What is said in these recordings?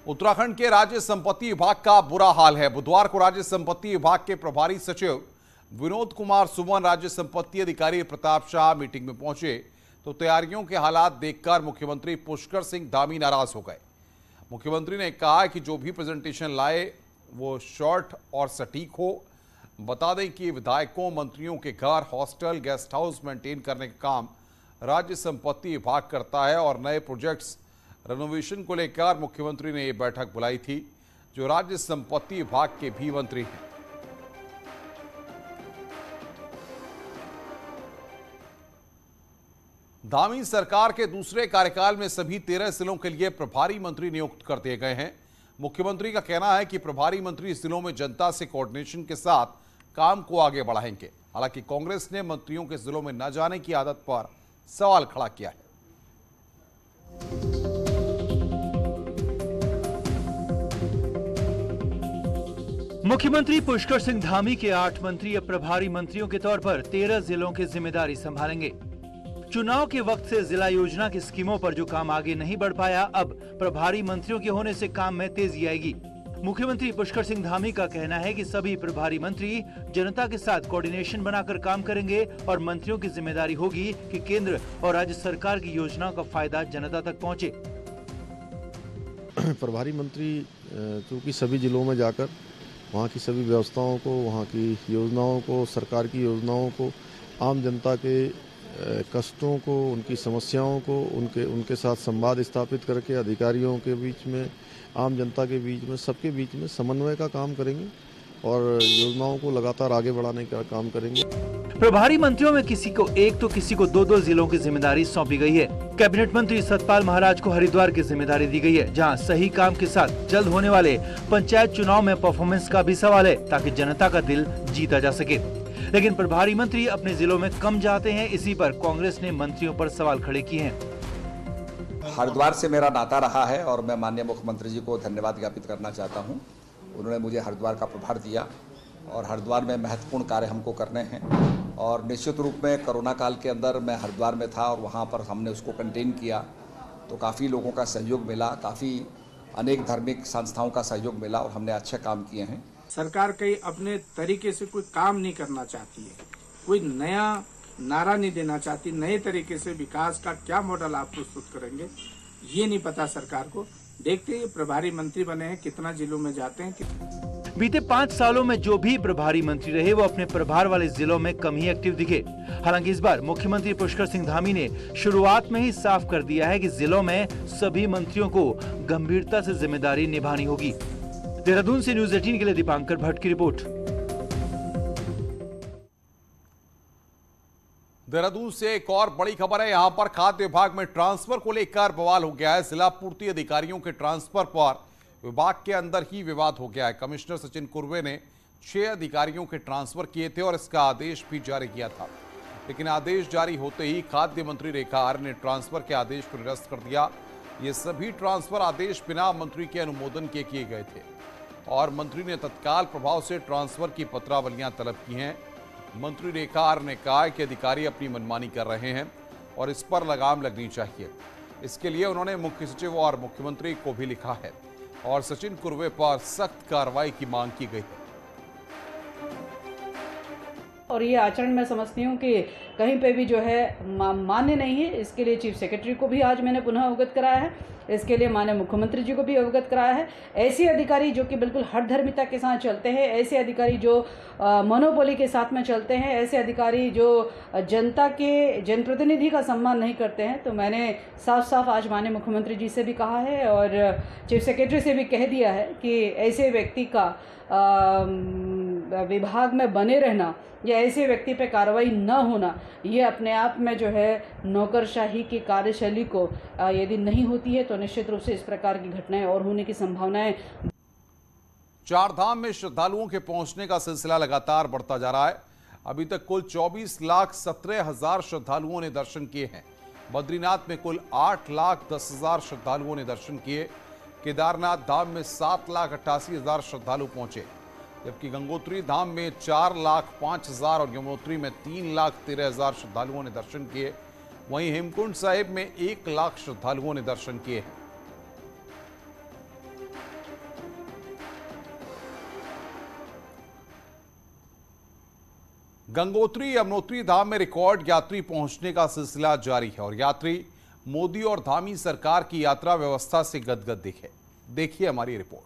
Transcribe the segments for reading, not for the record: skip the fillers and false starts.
उत्तराखंड के राज्य संपत्ति विभाग का बुरा हाल है। बुधवार को राज्य संपत्ति विभाग के प्रभारी सचिव विनोद कुमार सुमन, राज्य संपत्ति अधिकारी प्रताप शाह मीटिंग में पहुंचे तो तैयारियों के हालात देखकर मुख्यमंत्री पुष्कर सिंह धामी नाराज हो गए। मुख्यमंत्री ने कहा कि जो भी प्रेजेंटेशन लाए वो शॉर्ट और सटीक हो। बता दें कि विधायकों, मंत्रियों के घर, हॉस्टल, गेस्ट हाउस मेंटेन करने का काम राज्य संपत्ति विभाग करता है और नए प्रोजेक्ट्स रेनोवेशन को लेकर मुख्यमंत्री ने यह बैठक बुलाई थी, जो राज्य संपत्ति विभाग के भी मंत्री हैं। धामी सरकार के दूसरे कार्यकाल में सभी 13 जिलों के लिए प्रभारी मंत्री नियुक्त कर दिए गए हैं। मुख्यमंत्री का कहना है कि प्रभारी मंत्री जिलों में जनता से कोऑर्डिनेशन के साथ काम को आगे बढ़ाएंगे। हालांकि कांग्रेस ने मंत्रियों के जिलों में न जाने की आदत पर सवाल खड़ा किया है। मुख्यमंत्री पुष्कर सिंह धामी के 8 मंत्री अब प्रभारी मंत्रियों के तौर पर 13 जिलों की जिम्मेदारी संभालेंगे। चुनाव के वक्त से जिला योजना की स्कीमों पर जो काम आगे नहीं बढ़ पाया, अब प्रभारी मंत्रियों के होने से काम में तेजी आएगी। मुख्यमंत्री पुष्कर सिंह धामी का कहना है कि सभी प्रभारी मंत्री जनता के साथ कोऑर्डिनेशन बनाकर काम करेंगे और मंत्रियों की जिम्मेदारी होगी कि केंद्र और राज्य सरकार की योजनाओं का फायदा जनता तक पहुंचे। प्रभारी मंत्री क्योंकि सभी जिलों में जाकर वहाँ की सभी व्यवस्थाओं को, वहाँ की योजनाओं को, सरकार की योजनाओं को, आम जनता के कष्टों को, उनकी समस्याओं को उनके साथ संवाद स्थापित करके अधिकारियों के बीच में, आम जनता के बीच में, सबके बीच में समन्वय का काम करेंगे और योजनाओं को लगातार आगे बढ़ाने का काम करेंगे। प्रभारी मंत्रियों में किसी को एक तो किसी को 2-2 जिलों की जिम्मेदारी सौंपी गई है। कैबिनेट मंत्री सतपाल महाराज को हरिद्वार की जिम्मेदारी दी गई है, जहां सही काम के साथ जल्द होने वाले पंचायत चुनाव में परफॉर्मेंस का भी सवाल है, ताकि जनता का दिल जीता जा सके। लेकिन प्रभारी मंत्री अपने जिलों में कम जाते हैं, इसी पर कांग्रेस ने मंत्रियों पर सवाल खड़े किए हैं। हरिद्वार से मेरा नाता रहा है और मैं माननीय मुख्यमंत्री जी को धन्यवाद ज्ञापित करना चाहता हूं। उन्होंने मुझे हरिद्वार का प्रभार दिया और हरिद्वार में महत्वपूर्ण कार्य हमको करने हैं और निश्चित रूप में कोरोना काल के अंदर मैं हरिद्वार में था और वहां पर हमने उसको कंटेन किया तो काफ़ी लोगों का सहयोग मिला, काफ़ी अनेक धार्मिक संस्थाओं का सहयोग मिला और हमने अच्छे काम किए हैं। सरकार कहीं अपने तरीके से कोई काम नहीं करना चाहती है, कोई नया नारा नहीं देना चाहती, नए तरीके से विकास का क्या मॉडल आप प्रस्तुत करेंगे ये नहीं पता सरकार को। देखते हैं प्रभारी मंत्री बने हैं, कितना जिलों में जाते हैं। बीते 5 सालों में जो भी प्रभारी मंत्री रहे वो अपने प्रभार वाले जिलों में कम ही एक्टिव दिखे। हालांकि इस बार मुख्यमंत्री पुष्कर सिंह धामी ने शुरुआत में ही साफ कर दिया है कि जिलों में सभी मंत्रियों को गंभीरता से जिम्मेदारी निभानी होगी। देहरादून से न्यूज़ 18 के लिए दीपांकर भट्ट की रिपोर्ट। देहरादून से एक और बड़ी खबर है। यहां पर खाद्य विभाग में ट्रांसफर को लेकर बवाल हो गया है। जिला पूर्ति अधिकारियों के ट्रांसफर पर विभाग के अंदर ही विवाद हो गया है। कमिश्नर सचिन कुर्वे ने 6 अधिकारियों के ट्रांसफर किए थे और इसका आदेश भी जारी किया था, लेकिन आदेश जारी होते ही खाद्य मंत्री रेखा आर्य ने ट्रांसफर के आदेश को निरस्त कर दिया। ये सभी ट्रांसफर आदेश बिना मंत्री के अनुमोदन के किए गए थे और मंत्री ने तत्काल प्रभाव से ट्रांसफर की पत्रावलियां तलब की हैं। मंत्री रेखा आर्य ने कहा कि अधिकारी अपनी मनमानी कर रहे हैं और इस पर लगाम लगनी चाहिए। इसके लिए उन्होंने मुख्य सचिव और मुख्यमंत्री को भी लिखा है और सचिन कुर्वे पर सख्त कार्रवाई की मांग की गई है। और ये आचरण मैं समझती हूँ कि कहीं पे भी जो है मान्य नहीं है। इसके लिए चीफ सेक्रेटरी को भी आज मैंने पुनः अवगत कराया है, इसके लिए माननीय मुख्यमंत्री जी को भी अवगत कराया है। ऐसे अधिकारी जो कि बिल्कुल हठधर्मिता के साथ चलते हैं, ऐसे अधिकारी जो मोनोपोली के साथ में चलते हैं, ऐसे अधिकारी जो जनता के जनप्रतिनिधि का सम्मान नहीं करते हैं, तो मैंने साफ साफ आज माननीय मुख्यमंत्री जी से भी कहा है और चीफ सेक्रेटरी से भी कह दिया है कि ऐसे व्यक्ति का विभाग में बने रहना या ऐसे व्यक्ति पे कार्रवाई न होना, ये अपने आप में जो है नौकरशाही की कार्यशैली को यदि नहीं होती है तो निश्चित रूप से इस प्रकार की घटनाएं और होने की संभावनाएं। चारधाम में श्रद्धालुओं के पहुंचने का सिलसिला लगातार बढ़ता जा रहा है। अभी तक कुल 24,17,000 श्रद्धालुओं ने दर्शन किए हैं। बद्रीनाथ में कुल 8,10,000 श्रद्धालुओं ने दर्शन किए। केदारनाथ धाम में 7,88,000 श्रद्धालु पहुंचे, जबकि गंगोत्री धाम में 4,05,000 और यमुनोत्री में 3,13,000 श्रद्धालुओं ने दर्शन किए। वहीं हेमकुंड साहिब में 1 लाख श्रद्धालुओं ने दर्शन किए हैं। गंगोत्री यमुनोत्री धाम में रिकॉर्ड यात्री पहुंचने का सिलसिला जारी है और यात्री मोदी और धामी सरकार की यात्रा व्यवस्था से गदगद दिखे। देखिए हमारी रिपोर्ट।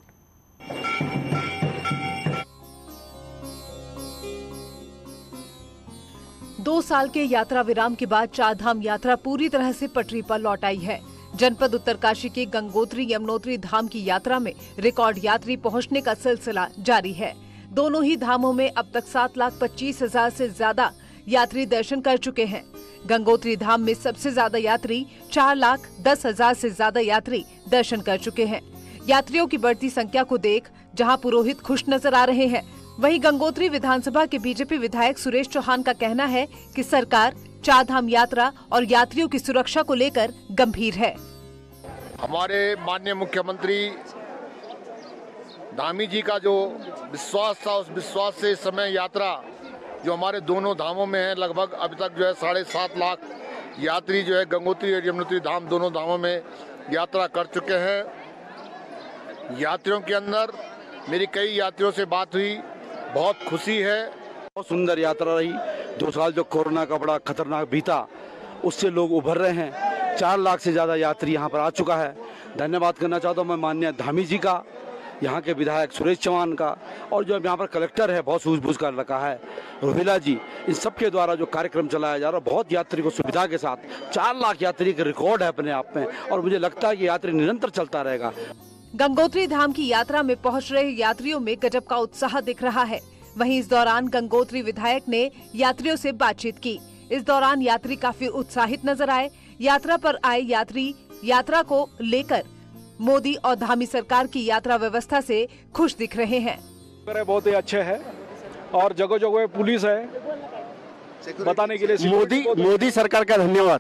2 साल के यात्रा विराम के बाद चारधाम यात्रा पूरी तरह से पटरी पर लौट आई है। जनपद उत्तरकाशी के गंगोत्री यमुनोत्री धाम की यात्रा में रिकॉर्ड यात्री पहुंचने का सिलसिला जारी है। दोनों ही धामों में अब तक 7,25,000 से ज्यादा यात्री दर्शन कर चुके हैं। गंगोत्री धाम में सबसे ज्यादा यात्री 4,10,000 से ज्यादा यात्री दर्शन कर चुके हैं। यात्रियों की बढ़ती संख्या को देख जहां पुरोहित खुश नजर आ रहे हैं, वहीं गंगोत्री विधानसभा के बीजेपी विधायक सुरेश चौहान का कहना है कि सरकार चारधाम यात्रा और यात्रियों की सुरक्षा को लेकर गंभीर है। हमारे माननीय मुख्यमंत्री धामी जी का जो विश्वास था, उस विश्वास से इस समय यात्रा जो हमारे दोनों धामों में है, लगभग अभी तक जो है 7.5 लाख यात्री जो है गंगोत्री और यमुनोत्री धाम दोनों धामों में यात्रा कर चुके हैं। यात्रियों के अंदर मेरी कई यात्रियों से बात हुई, बहुत खुशी है। बहुत सुंदर यात्रा रही। 2 साल जो कोरोना का बड़ा खतरनाक बीता, उससे लोग उभर रहे हैं। 4 लाख से ज़्यादा यात्री यहाँ पर आ चुका है। धन्यवाद करना चाहता हूँ मैं माननीय धामी जी का, यहाँ के विधायक सुरेश चौहान का, और जो यहाँ पर कलेक्टर है बहुत सूझबूझ कर रखा है रोहिला जी, इन सबके द्वारा जो कार्यक्रम चलाया जा रहा है बहुत यात्री को सुविधा के साथ। 4 लाख यात्री का रिकॉर्ड है अपने आप में, और मुझे लगता है कि यात्री निरंतर चलता रहेगा। गंगोत्री धाम की यात्रा में पहुंच रहे यात्रियों में गजब का उत्साह दिख रहा है। वहीं इस दौरान गंगोत्री विधायक ने यात्रियों से बातचीत की। इस दौरान यात्री काफी उत्साहित नजर आए। यात्रा पर आए यात्री यात्रा को लेकर मोदी और धामी सरकार की यात्रा व्यवस्था से खुश दिख रहे हैं। बहुत ही अच्छे है और जगह जगह पुलिस है बताने के लिए। मोदी सरकार का धन्यवाद।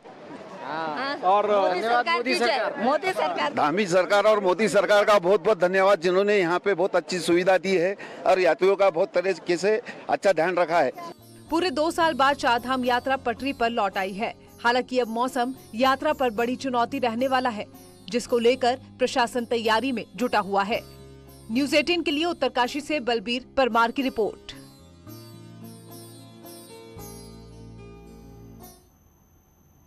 और मोदी सरकार, धामी सरकार और मोदी सरकार का बहुत बहुत धन्यवाद, जिन्होंने यहाँ पे बहुत अच्छी सुविधा दी है और यात्रियों का बहुत तरीके से अच्छा ध्यान रखा है। पूरे 2 साल बाद चारधाम यात्रा पटरी पर लौट आई है। हालांकि अब मौसम यात्रा पर बड़ी चुनौती रहने वाला है, जिसको लेकर प्रशासन तैयारी में जुटा हुआ है। न्यूज़ 18 के लिए उत्तरकाशी से बलबीर परमार की रिपोर्ट।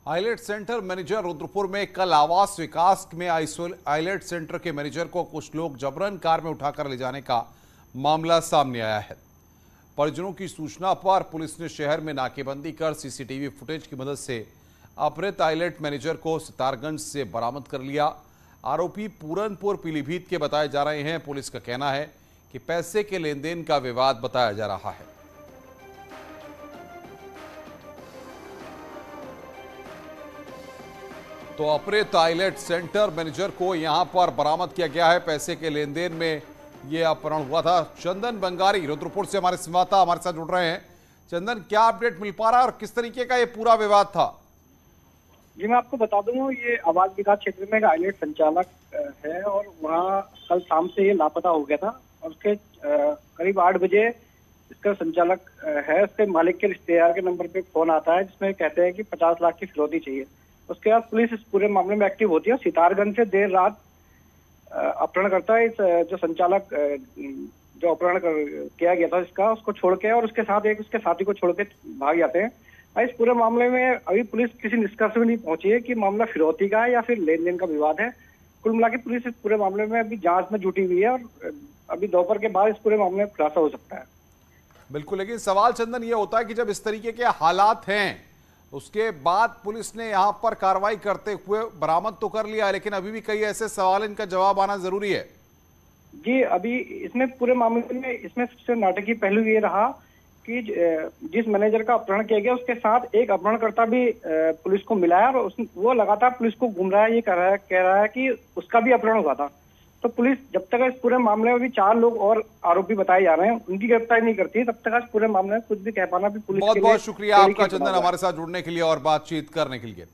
आइलेट सेंटर मैनेजर रुद्रपुर में कल आवास विकास में आइलेट सेंटर के मैनेजर को कुछ लोग जबरन कार में उठाकर ले जाने का मामला सामने आया है। परिजनों की सूचना पर पुलिस ने शहर में नाकेबंदी कर सीसीटीवी फुटेज की मदद से अपहृत आइलेट मैनेजर को सितारगंज से बरामद कर लिया। आरोपी पूरनपुर पीलीभीत के बताए जा रहे हैं। पुलिस का कहना है कि पैसे के लेन देन का विवाद बताया जा रहा है। तो अपहृत आइलेट सेंटर मैनेजर को यहां पर बरामद किया गया है। पैसे के लेन देन में यह अपहरण हुआ था। चंदन बंगारी रुद्रपुर से हमारे संवाददाता हमारे साथ जुड़ रहे हैं। चंदन, क्या अपडेट मिल पा रहा है और किस तरीके का ये पूरा विवाद था? जी, मैं आपको बता दूं, ये आवास विकास क्षेत्र में एक आइलेट संचालक है और वहाँ कल शाम से ये लापता हो गया था और उसके करीब 8 बजे इसका संचालक है, उसके मालिक के रिश्तेदार के नंबर पे फोन आता है जिसमें कहते हैं कि 50 लाख की फिरौती चाहिए। उसके बाद पुलिस इस पूरे मामले में एक्टिव होती है। सितारगंज से देर रात अपहरण करता है। इस जो संचालक जो अपहरण किया गया था इसका, उसको छोड़ के और उसके साथ एक उसके साथी को छोड़ के भाग जाते हैं। इस पूरे मामले में अभी पुलिस किसी निष्कर्ष में नहीं पहुंची है कि मामला फिरौती का है या फिर लेन देन का विवाद है। कुल मिलाकर पुलिस इस पूरे मामले में अभी जांच में जुटी हुई है और अभी दोपहर के बाद इस पूरे मामले में खुलासा हो सकता है। बिल्कुल, लेकिन सवाल चंदन ये होता है कि जब इस तरीके के हालात हैं उसके बाद पुलिस ने यहाँ पर कार्रवाई करते हुए बरामद तो कर लिया है, लेकिन अभी भी कई ऐसे सवाल, इनका जवाब आना जरूरी है। जी, अभी इसमें पूरे मामले में इसमें सबसे नाटकीय पहलू ये रहा कि जिस मैनेजर का अपहरण किया गया उसके साथ एक अपहरणकर्ता भी पुलिस को मिला है और वो लगातार पुलिस को घूम रहा है। ये कह रहा है कि उसका भी अपहरण हुआ था। तो पुलिस जब तक इस पूरे मामले में भी 4 लोग और आरोपी बताए जा रहे हैं, उनकी गिरफ्तारी नहीं करती है, तब तक इस पूरे मामले में कुछ भी कह पाना भी पुलिस बहुत बहुत शुक्रिया आपका चंदन, हमारे साथ जुड़ने के लिए और बातचीत करने के लिए।